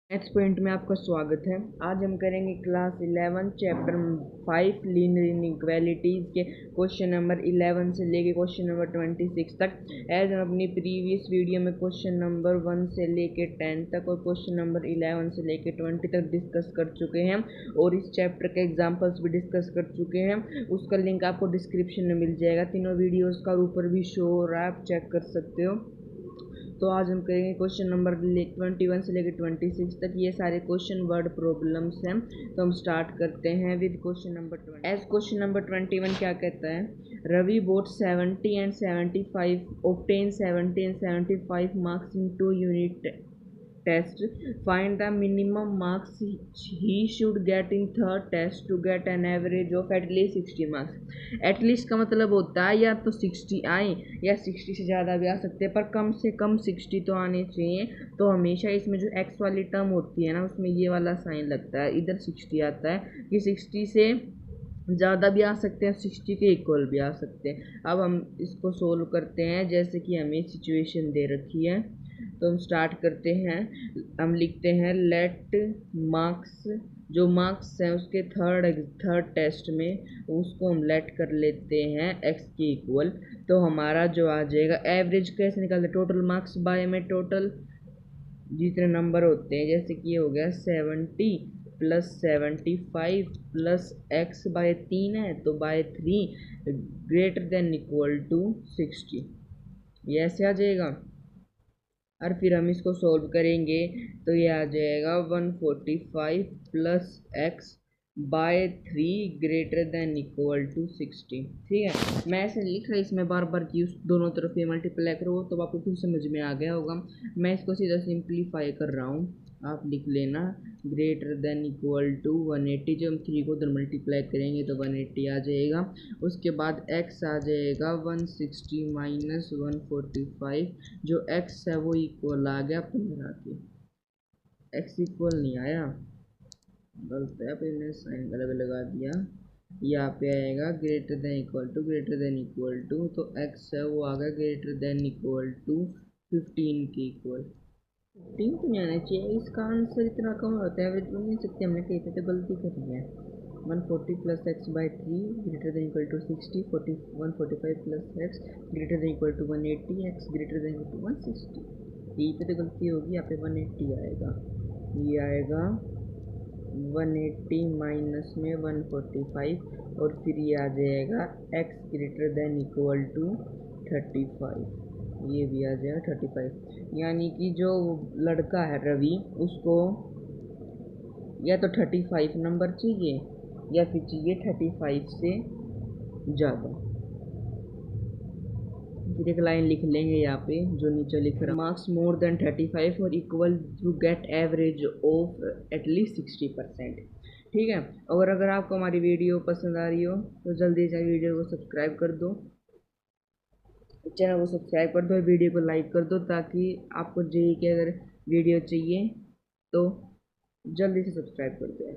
Next point में आपका स्वागत है। आज हम करेंगे क्लास 11 चैप्टर 5 लीनियर इनइक्वालिटीज़ के क्वेश्चन नंबर 11 से लेके क्वेश्चन नंबर 26 तक। एज हम अपनी प्रीवियस वीडियो में क्वेश्चन नंबर 1 से लेके 10 तक और क्वेश्चन नंबर 11 से लेके 20 तक डिस्कस कर चुके हैं और इस चैप्टर के एग्जाम्पल्स भी डिस्कस कर चुके हैं। उसका लिंक आपको डिस्क्रिप्शन में मिल जाएगा। तीनों वीडियोज़ का ऊपर भी शो हो रहा है, आप चेक कर सकते हो। तो आज हम करेंगे क्वेश्चन नंबर 21 से लेकर 26 तक। ये सारे क्वेश्चन वर्ड प्रॉब्लम्स हैं। तो हम स्टार्ट करते हैं with question number 20। As question number 21 क्या कहता है, Ravi bought 70 and 75 obtain 70 and 75 marks in 2 unit test. Find the minimum marks he should get in third test to get an average of at least 60 marks. At least का मतलब होता है या तो 60 आए या 60 से ज़्यादा भी आ सकते हैं, पर कम से कम 60 तो आने चाहिए। तो हमेशा इसमें जो x वाली टर्म होती है ना, उसमें ये वाला साइन लगता है, इधर 60 आता है कि 60 से ज़्यादा भी आ सकते हैं, 60 के इक्वल भी आ सकते हैं। अब हम इसको सोल्व करते हैं जैसे कि हमें सिचुएशन दे रखी है। तो हम स्टार्ट करते हैं। हम लिखते हैं लेट मार्क्स, जो मार्क्स हैं उसके थर्ड टेस्ट में उसको हम लेट कर लेते हैं x के इक्वल। तो हमारा जो आ जाएगा एवरेज कैसे निकालते हैं, टोटल मार्क्स बाय में टोटल जितने नंबर होते हैं, जैसे कि ये हो गया 70 प्लस 75 प्लस x बाय 3 है तो by 3 greater than equal to 60। ये ऐसे आ जाएगा और फिर हम इसको सॉल्व करेंगे तो ये आ जाएगा 145 plus x by 3 greater than equal to 60। ठीक है, मैं ऐसे लिख रहा, इसमें बार बार कि उस दोनों तरफ ये मल्टीप्लाई करो तो आपको कुछ समझ में आ गया होगा। मैं इसको सीधा सिंप्लीफाई कर रहा हूँ, आप लिख लेना ग्रेटर देन इक्वल टू 180। जब हम 3 को उधर मल्टीप्लाई करेंगे तो 180 आ जाएगा। उसके बाद x आ जाएगा 160 माइनस 145, जो x है वो इक्वल आ गया 15 के। x इक्वल नहीं आया, गलत है, फिर मैंने साइन अलग लगा दिया। यहाँ पे आएगा ग्रेटर देन इक्वल टू, तो x है वो आ गया ग्रेटर देन इक्वल टू 15 के इक्वल। 15 तो नहीं आना चाहिए, इसका आंसर इतना कम होता है, एवरेज बन नहीं सकते। हमने कहीं पे तो गलती करी है। 140 plus x by 3 greater than equal to 60, 145 plus x greater than equal to 180, x greater than equal to 160। यहीं पे तो गलती होगी, यहाँ पे 180 आएगा। ये आएगा 180 माइनस में 145 और फिर ये आ जाएगा x greater than equal to 35। ये भी आ जाएगा 35। यानी कि जो लड़का है रवि, उसको या तो 35 नंबर चाहिए या फिर चाहिए 35 से ज़्यादा। फिर एक लाइन लिख लेंगे यहाँ पे जो नीचे लिख रहा है, मार्क्स मोर देन 35 और equal to get average of at least 60%। ठीक है, और अगर आपको हमारी वीडियो पसंद आ रही हो तो जल्दी से वीडियो को सब्सक्राइब कर दो, चैनल को सब्सक्राइब कर दो और वीडियो को लाइक कर दो, ताकि आपको जेई की अगर वीडियो चाहिए तो जल्दी से सब्सक्राइब कर दो।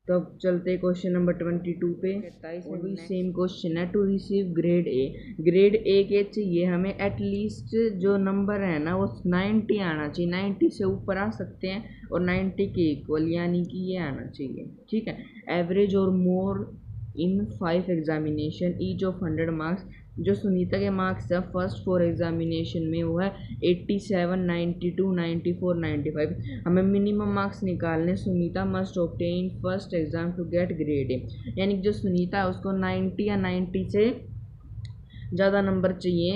तो अब चलते क्वेश्चन नंबर 22 पे। 27 में भी सेम क्वेश्चन है, to receive grade A. Grade A के चाहिए हमें एटलीस्ट जो नंबर है ना वो 90 आना चाहिए, 90 से ऊपर आ सकते हैं और 90 के इक्वल, यानी कि ये आना चाहिए। ठीक है, एवरेज और मोर इन 5 एग्जामिनेशन ईच ऑफ 100 मार्क्स। जो सुनीता के मार्क्स है फर्स्ट 4 एग्जामिनेशन में वो है 87, 92, 94, 95। हमें मिनिमम मार्क्स निकालने। Sunita must obtain first exam to get grade A, यानी कि जो सुनीता है उसको 90 या 90 से ज़्यादा नंबर चाहिए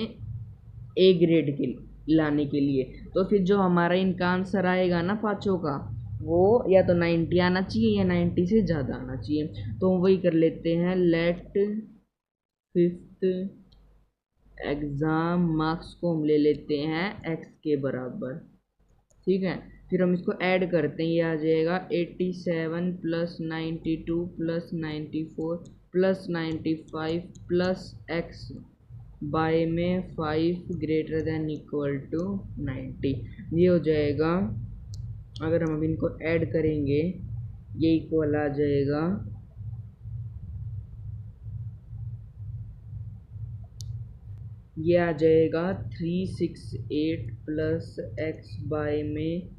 ए ग्रेड के लाने के लिए। तो फिर जो हमारा इनका आंसर आएगा ना पाँचों का, वो या तो 90 आना चाहिए या 90 से ज़्यादा आना चाहिए। तो हम वही कर लेते हैं, लेट 5th एग्ज़ाम मार्क्स को हम ले लेते हैं x के बराबर। ठीक है, फिर हम इसको ऐड करते हैं, ये आ जाएगा 87 plus 92 plus 94 plus 95 plus x by में 5 ग्रेटर देन इक्वल टू 90। ये हो जाएगा, अगर हम अब इनको ऐड करेंगे ये इक्वल आ जाएगा, ये आ जाएगा 368 प्लस एक्स बाय में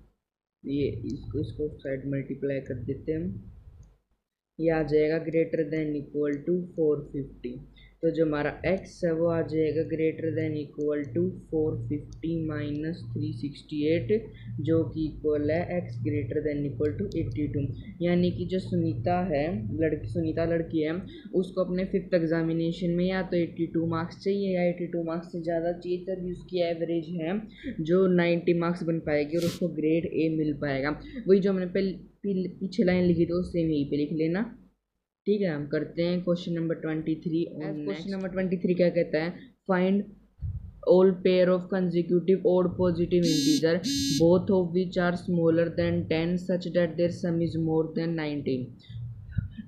ये इसको साइड मल्टीप्लाई कर देते हैं हम। ये आ जाएगा ग्रेटर देन इक्वल टू 450। तो जो हमारा x है वो आ जाएगा greater than equal to 450 minus 368, जो कि इक्वल है x greater than equal to 82। यानी कि जो सुनीता लड़की है, उसको अपने 5th एग्जामिनेशन में या तो 82 मार्क्स चाहिए या 82 मार्क्स से ज़्यादा चाहिए, तभी उसकी एवरेज है जो 90 मार्क्स बन पाएगी और उसको ग्रेड A मिल पाएगा। वही जो हमने पीछे लाइन लिखी थी वो सेम यहीं पे लिख लेना। ठीक है, हम करते हैं क्वेश्चन नंबर 23। क्वेश्चन नंबर 23 क्या कहता है, find all pair of consecutive odd positive integer both of which are smaller than 10 such that their sum is more than 19।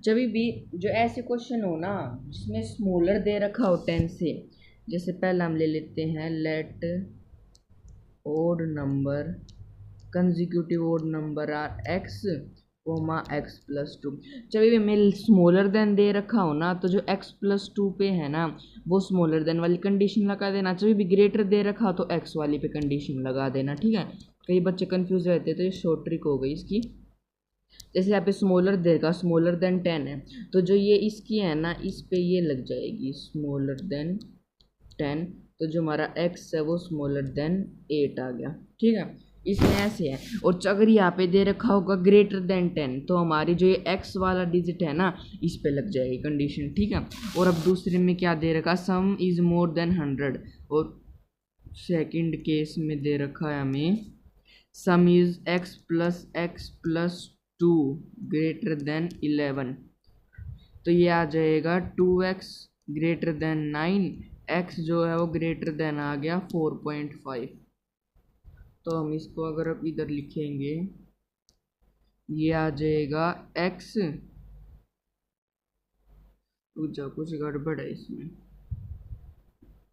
जब भी जो ऐसे क्वेश्चन हो ना जिसमें स्मॉलर दे रखा हो 10 से, जैसे पहला हम ले लेते हैं let odd number consecutive odd number are x x plus 2। जब भी हमें स्मॉलर देन दे रखा हो ना, तो जो x प्लस 2 पे है ना वो स्मॉलर देन वाली कंडीशन लगा देना। जब भी ग्रेटर दे रखा हो तो x वाली पे कंडीशन लगा देना। ठीक है, कई बच्चे कंफ्यूज रहते हैं, तो ये शॉर्ट ट्रिक हो गई इसकी। जैसे यहाँ पे स्मॉलर देगा, स्मॉलर देन 10 है, तो जो ये इसकी है ना इस पे ये लग जाएगी स्मॉलर देन 10, तो जो हमारा x है वो स्मॉलर देन 8 आ गया। ठीक है, इसमें ऐसे है। और अगर यहाँ पे दे रखा होगा ग्रेटर देन 10, तो हमारी जो ये x वाला डिजिट है ना इस पे लग जाएगी कंडीशन। ठीक है, और अब दूसरे में क्या दे रखा, सम इज मोर देन 100, और सेकंड केस में दे रखा है हमें सम is x plus 2 greater than 11, तो ये आ जाएगा 2x ग्रेटर देन 9, x जो है वो ग्रेटर देन आ गया 4.5। तो हम इसको अगर अब इधर लिखेंगे, ये आ जाएगा x, कुछ गड़बड़ है इसमें,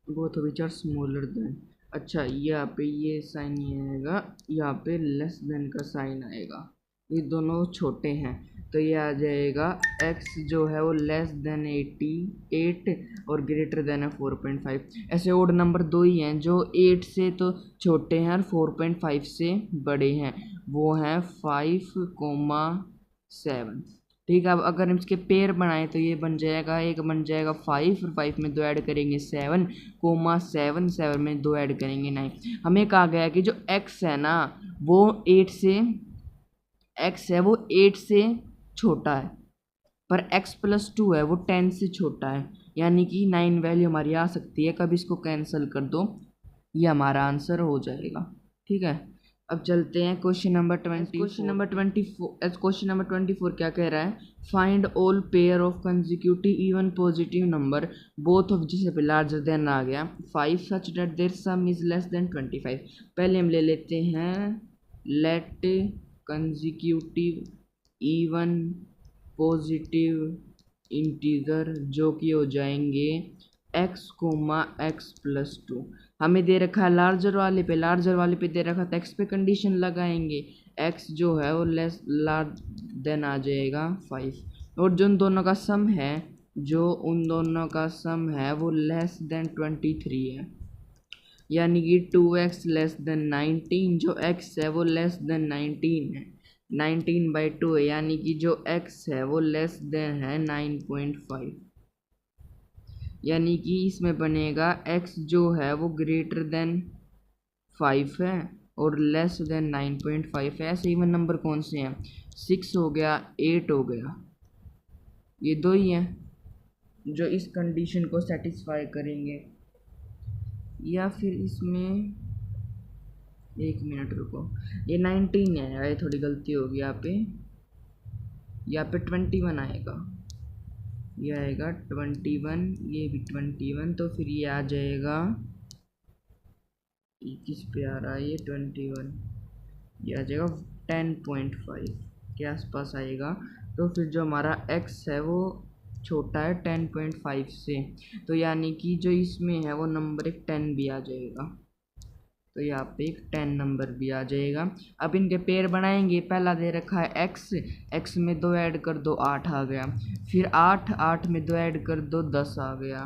both which are smaller than. अच्छा, यहाँ पे ये साइन नहीं आएगा, यहाँ पे लेस देन का साइन आएगा, ये दोनों छोटे हैं, तो ये आ जाएगा x जो है वो लेस देन 88 और ग्रेटर देन है 4.5। ऐसे ओड नंबर दो ही हैं जो 8 से तो छोटे हैं और 4.5 से बड़े हैं, वो हैं 5,7। ठीक है, अब अगर हम इसके पेयर बनाएं तो ये बन जाएगा, एक बन जाएगा 5 और 5 में 2 ऐड करेंगे 7,7, 7 में 2 ऐड करेंगे 9। हमें कहा गया कि जो x है ना वो 8 से छोटा है, पर x प्लस 2 है वो 10 से छोटा है, यानी कि 9 वैल्यू हमारी आ सकती है। कभी इसको कैंसिल कर दो, ये हमारा आंसर हो जाएगा। ठीक है, अब चलते हैं क्वेश्चन नंबर 24। क्वेश्चन नंबर 24 क्या कह रहा है, find all pair of consecutive even positive number both of, जिसे पे लार्जर देन आ गया 5 such that their sum is less than 25। पहले हम ले लेते हैं let consecutive even positive integer, जो कि हो जाएंगे x प्लस 2। हमें दे रखा है लार्जर वाले पे दे रखा था x पे कंडीशन लगाएंगे, x जो है वो लेस लार्ज देन आ जाएगा 5, और जो उन दोनों का सम है वो लेस देन 23 है, यानी कि 2x लेस देन 19, जो x है वो लेस देन 19 है, 19/2 है, यानी कि जो x है वो लेस देन है 9.5, यानी कि इसमें बनेगा x जो है वो ग्रेटर देन 5 है और लेस देन 9.5 है। ऐसे इवन नंबर कौन से हैं, 6 हो गया, 8 हो गया, ये दो ही हैं जो इस कंडीशन को सेटिस्फाई करेंगे। या फिर इसमें एक मिनट रुको, ये 19 है, ये थोड़ी गलती होगी यहाँ पे 21 आएगा, ये आएगा 21, ये भी 21, तो फिर ये आ जाएगा, किस पे आ रहा है ये 21, ये आ जाएगा 10.5 के आसपास आएगा। तो फिर जो हमारा x है वो छोटा है 10.5 से, तो यानी कि जो इसमें है वो नंबर एक 10 भी आ जाएगा, तो यहाँ पे एक 10 नंबर भी आ जाएगा। अब इनके पेयर बनाएंगे, पहला दे रखा है x में 2 ऐड कर दो 8 आ गया, फिर 8 में 2 ऐड कर दो 10 आ गया,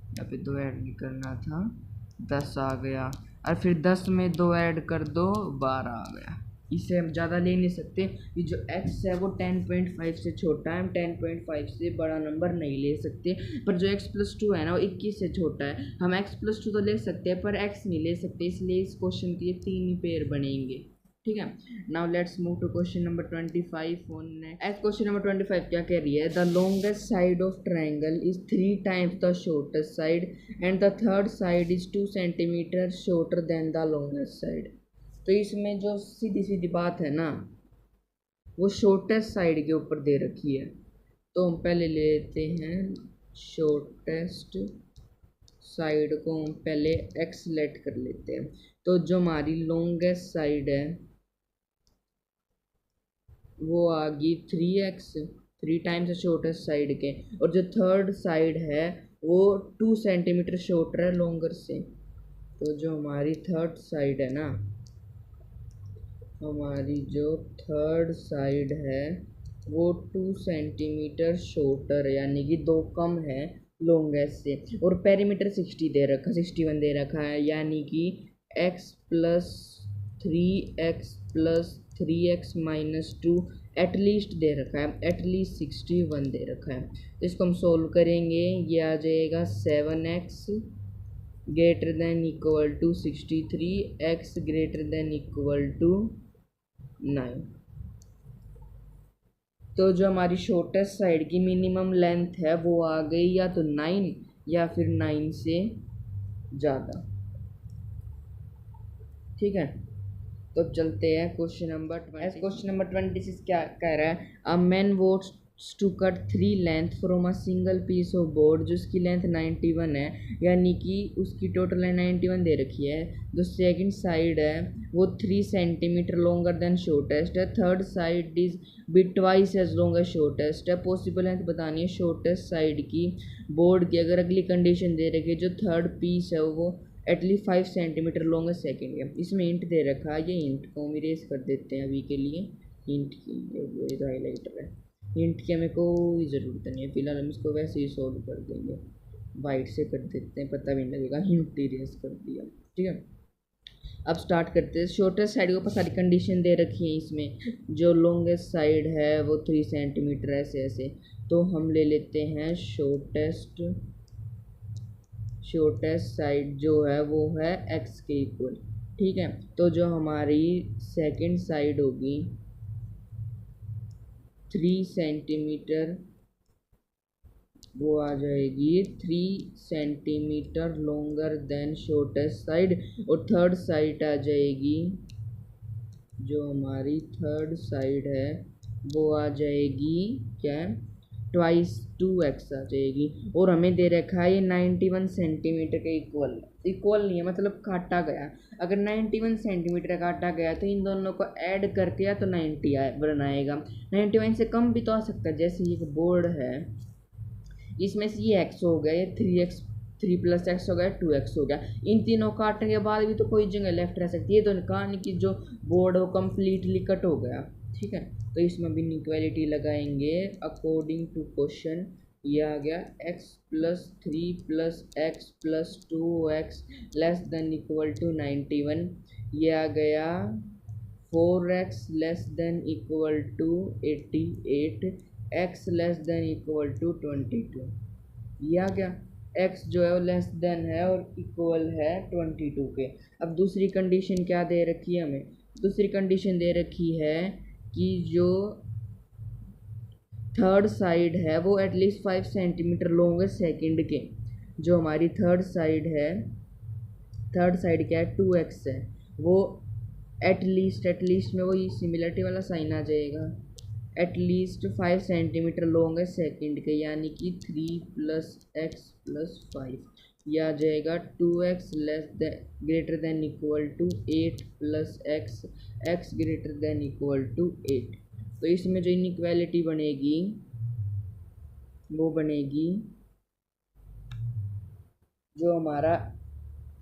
यहाँ पे 2 ऐड नहीं करना था, 10 आ गया, और फिर 10 में 2 ऐड कर दो 12 आ गया। इससे हम ज़्यादा ले नहीं सकते। ये जो x है वो 10.5 से छोटा है, हम 10.5 से बड़ा नंबर नहीं ले सकते। पर जो x+2 है ना वो 21 से छोटा है, हम x+2 तो ले सकते हैं पर x नहीं ले सकते, इसलिए इस क्वेश्चन के 3 ही पेयर बनेंगे। ठीक है, now let's move to question number 25 on next. Question number 25 क्या कह रही है, the longest side of triangle is 3 times the shortest side and the third side is 2 centimeter shorter than the longest side. तो इसमें जो सीधी सीधी बात है ना वो शॉर्टेस्ट साइड के ऊपर दे रखी है, तो हम पहले ले लेते हैं शॉर्टेस्ट साइड को, हम पहले एक्स लेट कर लेते हैं। तो जो हमारी लॉन्गेस्ट साइड है वो आ गई 3x, 3 टाइम्स शॉर्टेस्ट साइड के, और जो थर्ड साइड है वो 2 सेंटीमीटर शॉर्टर है लॉन्गर से। तो जो हमारी थर्ड साइड है ना, हमारी जो थर्ड साइड है वो 2 सेंटीमीटर शॉर्टर यानी कि 2 कम है लॉन्गेस्ट से, और पेरीमीटर 60 दे रखा, 61 दे रखा है, यानी कि x plus 3x+3x-2 at least they रखा है, एटलीस्ट 61 दे रखा है। तो इसको हम सोल्व करेंगे, ये आ जाएगा 7x greater than equal to 63, x greater than equal to 9। तो जो हमारी शॉर्टेस्ट साइड की मिनिमम लेंथ है वो आ गई या तो 9 या फिर 9 से ज़्यादा। ठीक है, तो चलते हैं क्वेश्चन नंबर 20। क्वेश्चन नंबर 26 क्या कह रहा है, a man wants to cut 3 length from a single piece of board, जिसकी लेंथ 91 है, यानी कि उसकी टोटल लेंथ 91 दे रखी है। जो सेकंड साइड है वो 3 सेंटीमीटर लॉन्गर देन शॉर्टेस्ट है, third side is bit twice as long as shortest है। पॉसिबल लेंथ बतानी है शॉर्टेस्ट साइड की बोर्ड की। अगर अगली कंडीशन दे रखी है जो थर्ड पीस है वो एटलीस्ट 5 सेंटीमीटर लॉन्ग सेकेंड है। इसमें इंट दे रखा है, ये इंट को हम इरेज कर देते हैं अभी के लिए, इंट की हाईलाइटर है, इंट की हमें कोई ज़रूरत नहीं है फिलहाल, हम इसको वैसे ही सॉल्व कर देंगे, वाइट से कर देते हैं, पता भी नहीं लगेगा, हिंट इरेज कर दिया। ठीक है, अब स्टार्ट करते हैं। शॉर्टेस्ट साइड के ऊपर सारी कंडीशन दे रखी है इसमें, जो लॉन्गेस्ट साइड है वो 3 सेंटीमीटर ऐसे ऐसे, तो हम ले लेते हैं शॉर्टेस्ट साइड जो है वो है x के इक्वल। ठीक है, तो जो हमारी सेकंड साइड होगी 3 सेंटीमीटर, वो आ जाएगी 3 centimeter longer than shortest side, और थर्ड साइड आ जाएगी, जो हमारी थर्ड साइड है वो आ जाएगी क्या, ट्वाइस 2x आ जाएगी। और हमें दे रखा है ये 91 सेंटीमीटर के इक्वल नहीं है, मतलब काटा गया। अगर 91 सेंटीमीटर काटा गया तो इन दोनों को ऐड करके या तो 90 बनाएगा, 91 से कम भी तो आ सकता है। जैसे ये बोर्ड है इसमें से ये x हो गया, ये 3x 3+x हो गया, 2x हो गया, इन तीनों काटने के बाद भी तो कोई जगह लेफ्ट रह सकती है, तो कहानी की जो बोर्ड वो कम्प्लीटली कट हो गया। ठीक है, तो इसमें भी इनइक्वालिटी लगाएंगे अकॉर्डिंग टू क्वेश्चन। ये आ गया x+3+x+2x less than equal to 91, ये आ गया 4x less than equal to 88, x less than equal to 22। ये आ गया, x जो है वो लेस देन है और इक्वल है 22 के। अब दूसरी कंडीशन क्या दे रखी है हमें, दूसरी कंडीशन दे रखी है कि जो थर्ड साइड है वो एटलीस्ट 5 सेंटीमीटर लॉन्ग है सेकेंड के। जो हमारी थर्ड साइड है, थर्ड साइड क्या है 2x है, वो एटलीस्ट में वही सिमिलरिटी वाला साइन आ जाएगा, एटलीस्ट 5 सेंटीमीटर लॉन्ग है सेकेंड के, यानी कि 3+x+5, यह आ जाएगा 2x greater than equal to 8+x, x greater than equal to 8। तो इसमें जो इनइक्वालिटी बनेगी वो बनेगी जो हमारा,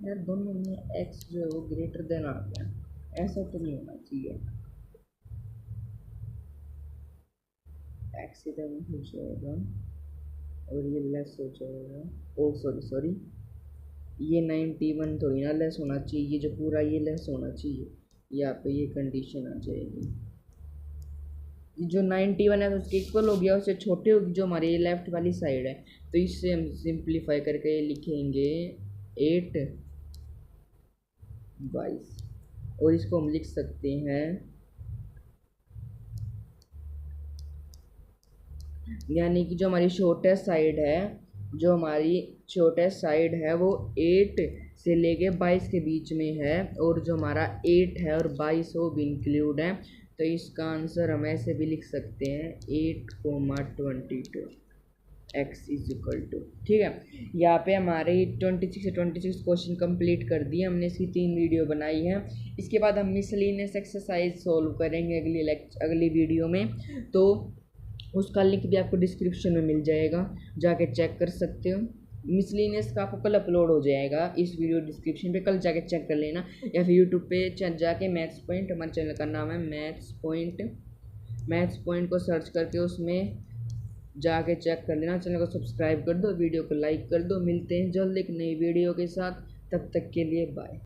यार दोनों में x जो है वो ग्रेटर देन आ गया, ऐसा तो नहीं होना चाहिए, x इधर हो जाएगा और ये लेस हो जाएगा, ओ सॉरी ये 91 थोड़ी ना लेस होना चाहिए, ये जो पूरा ये लेस होना चाहिए, यहाँ पे ये कंडीशन आ जाएगी कि जो 91 है तो उसके इक्वल हो गया, उससे छोटे होगी जो हमारी लेफ्ट वाली साइड है। तो इससे हम सिंप्लीफाई करके लिखेंगे 8/22 और इसको हम लिख सकते हैं, यानी कि जो हमारी शॉर्टेस्ट साइड है, जो हमारी शॉर्टेस्ट साइड है वो 8 से लेके 22 के बीच में है, और जो हमारा 8 है और 22 वो भी इंक्लूड है। तो इसका आंसर हम ऐसे भी लिख सकते हैं 8,22 x इज इक्वल टू, ठीक है। यहाँ पे हमारे 26 से 26 क्वेश्चन कंप्लीट कर दिए हमने, इसकी 3 वीडियो बनाई है। इसके बाद हम मिसलिनियस एक्सरसाइज सॉल्व करेंगे अगली वीडियो में। तो उसका लिंक भी आपको डिस्क्रिप्शन में मिल जाएगा, जाके चेक कर सकते हो। मिसलिनियस का आपको कल अपलोड हो जाएगा इस वीडियो डिस्क्रिप्शन पे, कल जाके चेक कर लेना, या फिर यूट्यूब पे जाके मैथ्स पॉइंट, हमारे चैनल का नाम है मैथ्स पॉइंट को सर्च करके उसमें जाके चेक कर लेना। चैनल को सब्सक्राइब कर दो, वीडियो को लाइक कर दो। मिलते हैं जल्द एक नई वीडियो के साथ, तब तक के लिए बाय।